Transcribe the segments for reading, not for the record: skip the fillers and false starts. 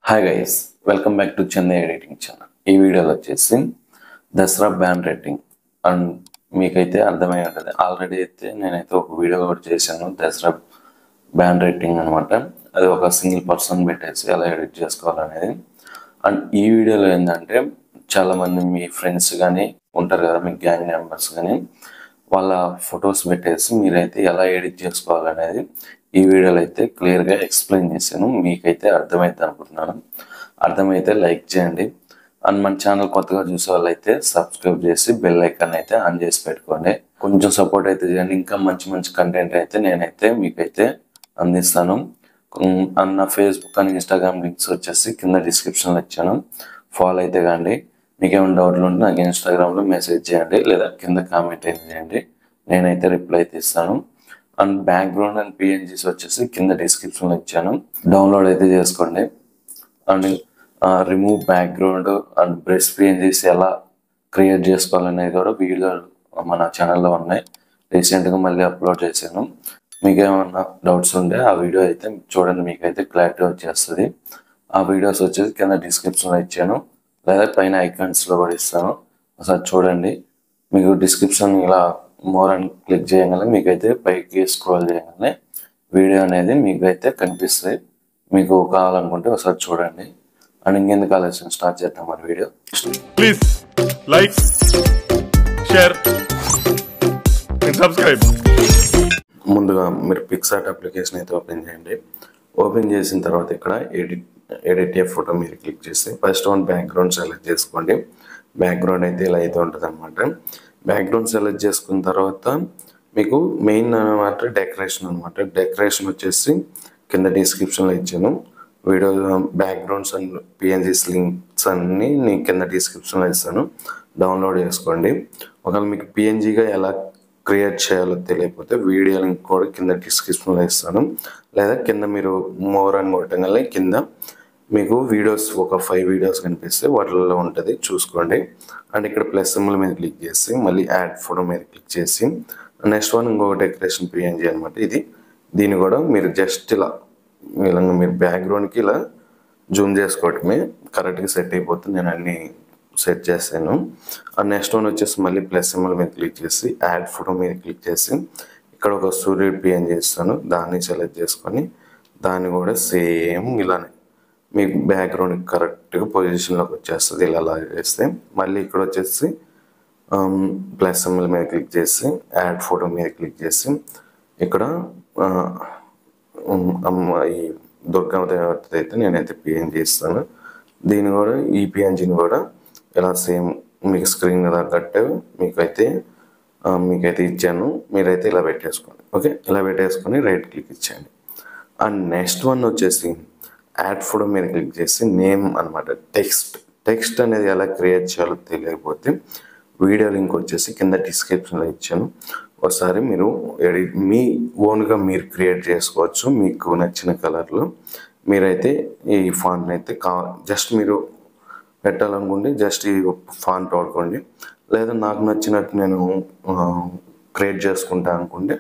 Hi guys, welcome back to Chennai editing channel. ఈ వీడియోలో వచ్చేసి దసరా బ్యాన్ రేటింగ్ అండ్ మీకైతే అర్థమై ఉంటుంది. ఆల్రెడీ అయితే నేనైతే ఒక వీడియో కూడా చేశాను, దసరా బ్యాన్ రేటింగ్ అనమాట. అది ఒక సింగిల్ పర్సన్ పెట్టేసి ఎలా ఎడిట్ చేసుకోవాలనేది. అండ్ ఈ వీడియోలో ఏంటంటే చాలామంది మీ ఫ్రెండ్స్ కానీ ఉంటారు కదా, మీ గ్యాంగ్ మెంబర్స్ కానీ, వాళ్ళ ఫొటోస్ పెట్టేసి మీరైతే ఎలా ఎడిట్ చేసుకోవాలనేది ఈ వీడియోలో అయితే క్లియర్గా ఎక్స్ప్లెయిన్ చేశాను. మీకైతే అర్థమైతే అనుకుంటున్నాను. అర్థమైతే లైక్ చేయండి. అండ్ మన ఛానల్ కొత్తగా చూసే వాళ్ళైతే సబ్స్క్రైబ్ చేసి బెల్ ఐకాన్ అయితే ఆన్ చేసి పెట్టుకోండి. కొంచెం సపోర్ట్ అయితే చేయండి. ఇంకా మంచి మంచి కంటెంట్ అయితే నేనైతే మీకైతే అందిస్తాను. అండ్ నా ఫేస్బుక్ అండ్ ఇన్స్టాగ్రామ్ లింక్స్ వచ్చేసి కింద డిస్క్రిప్షన్లో ఇచ్చాను. ఫాలో అయితే కానీ మీకు ఏమైనా డౌట్లు ఉంటే నాకు ఇన్స్టాగ్రామ్లో మెసేజ్ చేయండి, లేదా కింద కామెంట్ అయితే చేయండి. నేనైతే రిప్లై అయితే ఇస్తాను. అండ్ బ్యాక్గ్రౌండ్ అండ్ పిఎన్జీస్ వచ్చేసి కింద డిస్క్రిప్షన్లో ఇచ్చాను, డౌన్లోడ్ అయితే చేసుకోండి. And remove background and brush PNGs ఎలా క్రియేట్ చేసుకోవాలనేది కూడా వీడియో మన ఛానల్లో ఉన్నాయి. రీసెంట్గా మళ్ళీ అప్లోడ్ చేశాను. మీకు ఏమన్నా డౌట్స్ ఉంటే ఆ వీడియో అయితే చూడండి, మీకైతే క్లారిటీ వచ్చేస్తుంది. ఆ వీడియోస్ వచ్చేసి కింద డిస్క్రిప్షన్లో ఇచ్చాను, లేదా పైన ఐకాన్స్లో కూడా ఇస్తాను. ఒకసారి చూడండి. మీకు డిస్క్రిప్షన్ ఇలా మోర్ అని క్లిక్ చేయగానే మీకైతే పైకి స్క్రోల్ చేయగానే వీడియో అనేది మీకైతే కనిపిస్తుంది. మీకు కావాలనుకుంటే ఒకసారి చూడండి. అండ్ ఇంకెందుకు ఆలోచన స్టార్ట్ చేద్దాం మన video. Please like, share and subscribe. ముందుగా మీరు పిక్సార్ట్ అప్లికేషన్ అయితే ఓపెన్ చేయండి. ఓపెన్ చేసిన తర్వాత ఇక్కడ ఎడిట్ ఏ ఫోటో మీరు క్లిక్ చేసి ఫస్ట్ వన్ బ్యాక్గ్రౌండ్ సెలెక్ట్ చేసుకోండి. బ్యాక్గ్రౌండ్ అయితే ఇలా అయితే ఉంటుంది అనమాట. బ్యాక్గ్రౌండ్ సెలెక్ట్ చేసుకున్న తర్వాత మీకు మెయిన్ అనమాట డెకరేషన్ అనమాట. డెకరేషన్ వచ్చేసి కింద డిస్క్రిప్షన్లో ఇచ్చాను. Video backgrounds and PNGs links అన్నీ నేను కింద డిస్క్రిప్షన్లో ఇస్తాను, డౌన్లోడ్ చేసుకోండి. ఒకవేళ మీకు పిఎన్జీగా ఎలా క్రియేట్ చేయాలో తెలియకపోతే వీడియో లింక్ కూడా కింద డిస్క్రిప్షన్లో ఇస్తాను, లేదా కింద మీరు మోర్ అని కొట్టగానే కింద మీకు వీడియోస్ ఒక 5 వీడియోస్ కనిపిస్తే వాటిల్లో ఉంటుంది, చూసుకోండి. అండ్ ఇక్కడ ప్లస్ సింబల్ మీద క్లిక్ చేసి మళ్ళీ యాడ్ ఫోటో మీద క్లిక్ చేసి నెక్స్ట్ వన్ ఇంకొక డెకరేషన్ పిఎన్జీ అనమాట. దీన్ని కూడా మీరు జస్ట్ ఇలా మీరు బ్యాక్గ్రౌండ్కి ఇలా జూమ్ చేసుకోవటమే, కరెక్ట్గా సెట్ అయిపోతుంది. నేను అన్నీ సెట్ చేశాను. అండ్ నెక్స్ట్ వన్ వచ్చేసి మళ్ళీ ప్లస్ సింబల్ మీద క్లిక్ చేసి యాడ్ ఫోటో మీద క్లిక్ చేసి ఇక్కడ ఒక సూర్యుడు పిఎన్జీ ఇస్తాను, దాన్ని సెలెక్ట్ చేసుకొని దాన్ని కూడా సేమ్ ఇలానే మీకు బ్యాక్గ్రౌండ్ కరెక్ట్గా పొజిషన్లోకి వచ్చేస్తుంది. ఇలా చేస్తే మళ్ళీ ఇక్కడ వచ్చేసి ప్లస్ సింబల్ మీద క్లిక్ చేసి యాడ్ ఫోటో మీద క్లిక్ చేసి ఇక్కడ ఈ దుర్గావతి అయితే నేనైతే పిఎన్జీ ఇస్తాను. దీన్ని కూడా ఈ పిఎన్జీని కూడా ఇలా సేమ్ మీకు స్క్రీన్ తగ్గట్టు మీకైతే ఇచ్చాను. మీరైతే ఇలా పెట్టేసుకోండి. ఓకే, ఇలా పెట్టేసుకొని రైట్ క్లిక్ ఇచ్చేయండి. అండ్ నెక్స్ట్ వన్ వచ్చేసి యాడ్ ఫోటో మీద క్లిక్ చేసి నేమ్ అనమాట, టెక్స్ట్ అనేది ఎలా క్రియేట్ చేయాలో తెలియకపోతే వీడియో లింక్ వచ్చేసి కింద డిస్క్రిప్షన్లో ఇచ్చాను. ఒకసారి మీరు మీ ఓన్గా మీరు క్రియేట్ చేసుకోవచ్చు. మీకు నచ్చిన కలర్లో మీరైతే ఈ ఫాంట్ని అయితే జస్ట్ మీరు పెట్టాలనుకుంటే జస్ట్ ఈ ఫాంట్ వాడుకోండి, లేదా నాకు నచ్చినట్టు నేను క్రియేట్ చేసుకుంటా అనుకుంటే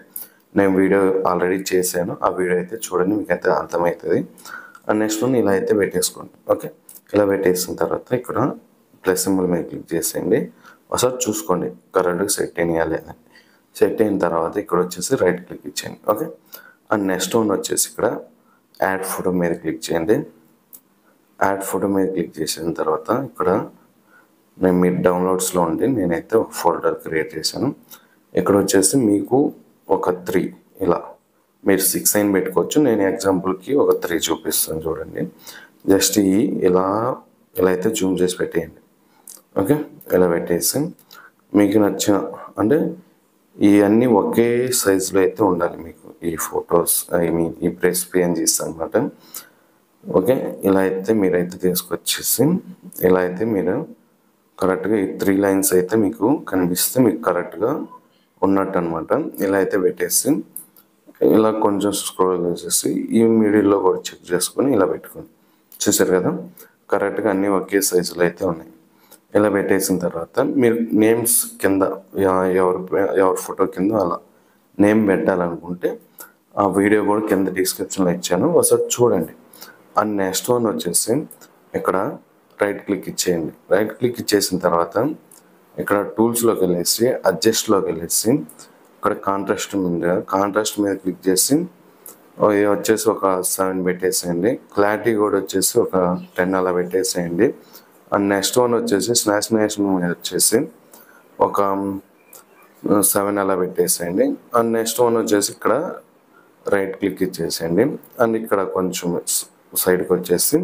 నేను వీడియో ఆల్రెడీ చేశాను, ఆ వీడియో అయితే చూడండి, మీకైతే అర్థమవుతుంది. అండ్ నెక్స్ట్ వన్ ఇలా అయితే పెట్టేసుకోండి. ఓకే, ఇలా పెట్టేసిన తర్వాత ఇక్కడ ప్లస్ సింబల్ మీద క్లిక్ చేసేయండి. ఒకసారి చూసుకోండి కరెక్ట్గా సెట్ అయినా లేదని. సెట్ అయిన తర్వాత ఇక్కడ వచ్చేసి రైట్ క్లిక్ ఇచ్చేయండి. ఓకే, అండ్ నెక్స్ట్ వన్ వచ్చేసి ఇక్కడ యాడ్ ఫోటో మీద క్లిక్ చేయండి. యాడ్ ఫోటో మీద క్లిక్ చేసిన తర్వాత ఇక్కడ నేను మీ డౌన్లోడ్స్లో ఉండి నేనైతే ఒక ఫోల్డర్ క్రియేట్ చేశాను. ఇక్కడ వచ్చేసి మీకు ఒక 3 ఇలా మీరు 6 అయిన పెట్టుకోవచ్చు. నేను ఎగ్జాంపుల్కి ఒక 3 చూపిస్తాను చూడండి. జస్ట్ ఇలా అయితే జూమ్ చేసి పెట్టేయండి. ఓకే, ఇలా పెట్టేసి మీకు నచ్చిన అంటే ఇవన్నీ ఒకే సైజులో అయితే ఉండాలి మీకు ఈ ఫొటోస్, ఈ ప్రెస్ పిఎన్జీస్ అనమాట. ఓకే, ఇలా అయితే మీరైతే తీసుకొచ్చేసి ఇలా అయితే మీరు కరెక్ట్గా ఈ 3 లైన్స్ అయితే మీకు కనిపిస్తే మీకు కరెక్ట్గా ఉన్నట్టు అనమాట. ఇలా అయితే పెట్టేసి ఇలా కొంచెం స్క్రోల్ చేసేసి ఈ మిడిల్లో కూడా చెక్ చేసుకొని ఇలా పెట్టుకోండి. చూసారు కదా, కరెక్ట్గా అన్నీ ఒకే సైజులో అయితే ఉన్నాయి. ఇలా పెట్టేసిన తర్వాత మీరు నేమ్స్ కింద ఎవరి ఫోటో కింద అలా నేమ్ పెట్టాలనుకుంటే ఆ వీడియో కూడా కింద డిస్క్రిప్షన్లో ఇచ్చాను, ఒకసారి చూడండి. అండ్ నెక్స్ట్ వన్ వచ్చేసి ఇక్కడ రైట్ క్లిక్ ఇచ్చేయండి. రైట్ క్లిక్ ఇచ్చేసిన తర్వాత ఇక్కడ టూల్స్లోకి వెళ్ళేసి అడ్జస్ట్లోకి వెళ్ళేసి ఇక్కడ కాంట్రాస్ట్ ఉంది కదా, కాంట్రాస్ట్ మీద క్లిక్ చేసి ఇది వచ్చేసి ఒక 7 పెట్టేసేయండి. క్లారిటీ కూడా వచ్చేసి ఒక 10 అలా పెట్టేసేయండి. అండ్ నెక్స్ట్ వన్ వచ్చేసి స్నాషన్ మీద వచ్చేసి ఒక 7 అలా పెట్టేసేయండి. అండ్ నెక్స్ట్ వన్ వచ్చేసి ఇక్కడ రైట్ క్లిక్ ఇచ్చేసేయండి. అండ్ ఇక్కడ కొంచెం సైడ్కి వచ్చేసి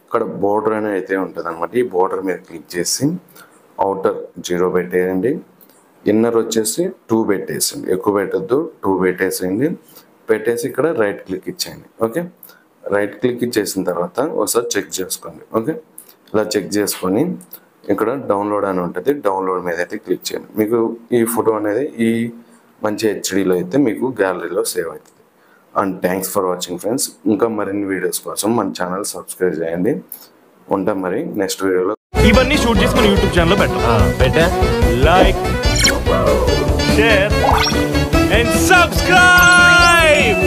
ఇక్కడ బోర్డర్ అనేది అయితే ఉంటుంది అనమాట. ఈ బోర్డర్ మీద క్లిక్ చేసి అవుటర్ 0 పెట్టేయండి. ఇన్నర్ వచ్చేసి 2 పెట్టేసేయండి, ఎక్కువ పెట్టద్దు, 2 పెట్టేసేయండి. పెట్టేసి ఇక్కడ రైట్ క్లిక్ ఇచ్చేయండి. ఓకే, రైట్ క్లిక్ ఇచ్చేసిన తర్వాత ఒకసారి చెక్ చేసుకోండి. ఓకే, ఇలా చెక్ చేసుకొని ఇక్కడ డౌన్లోడ్ అని ఉంటుంది, డౌన్లోడ్ మీద అయితే క్లిక్ చేయండి. మీకు ఈ ఫోటో అనేది ఈ మంచి హెచ్డీలో అయితే మీకు గ్యాలరీలో సేవ్ అవుతుంది. And thanks for watching friends. ఇంకా మరిన్ని వీడియోస్ కోసం మన ఛానల్ సబ్స్క్రైబ్ చేయండి. ఉంటాం మరి నెక్స్ట్ వీడియోలో. ఇవన్నీ షూట్ చేసి మన యూట్యూబ్ ఛానల్లో పెట్టా. Like, share and subscribe.